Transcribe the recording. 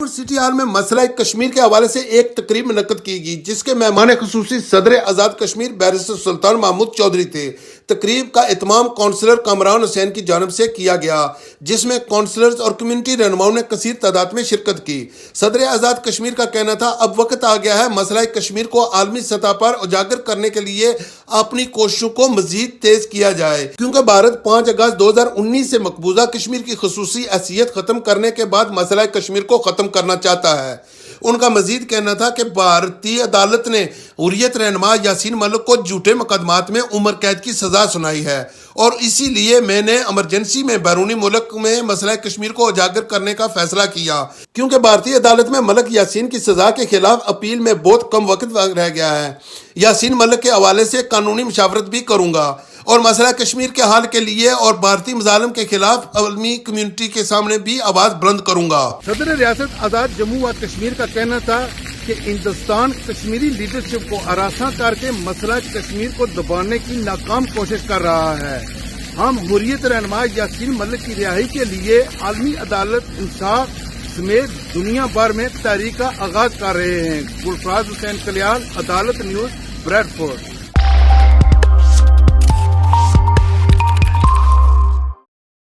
University hall میں مسئلہ کشمیر کے حوالے سے ایک تقریب منعقد کی گئی جس کے مہمان خصوصی صدر آزاد کشمیر بیرسٹر سلطان محمود چودھری تھے۔ تقریب کا اہتمام کونسلر کامران حسین کی جانب سے کیا گیا جس میں کونسلرز اور کمیونٹی رہنماؤں نے کثیر تعداد میں شرکت کی۔ صدر آزاد کشمیر کا کہنا تھا اب وقت آ گیا ہے مسئلہ کشمیر کو عالمی سطح پر اجاگر کرنے کے لیے اپنی کوششوں کو مزید تیز کیا جائے کیونکہ بھارت 5 اگست 2019 سے مقبوضہ کشمیر کی خصوصی حیثیت ختم کرنے کے بعد مسئلہ کشمیر کو ختم کرنا چاہتا ہے۔ ان کا مزید کہنا تھا کہ بھارتی عدالت نے حریت رہنما یاسین ملک کو جھوٹے مقدمات میں عمر قید کی سزا سنائی ہے اور اسی لیے میں نے ایمرجنسی میں بیرونی ملک میں مسئلہ کشمیر کو اجاگر کرنے کا فیصلہ کیا کیونکہ بھارتی عدالت میں ملک یاسین کی سزا کے خلاف اپیل میں بہت کم وقت رہ گیا ہے۔ یاسین ملک کے حوالے سے قانونی مشاورت بھی کروں گا اور مسئلہ کشمیر کے حل کے لیے اور بھارتی مظالم کے خلاف عالمی کمیونٹی کے سامنے بھی آواز بلند کروں گا۔ صدر ریاست آزاد جموں و کشمیر کا کہنا تھا کہ ہندوستان کشمیری لیڈرشپ کو ہراساں کر کے مسئلہ کشمیر کو دبانے کی ناکام کوشش کر رہا ہے۔ ہم حریت رہنما یاسین ملک کی رہائی کے لیے عالمی عدالت انصاف سمیت دنیا بھر میں تحریک کا آغاز کر رہے ہیں۔ گلفراز حسین کلیال، عدالت نیوز، بریڈ فورڈ۔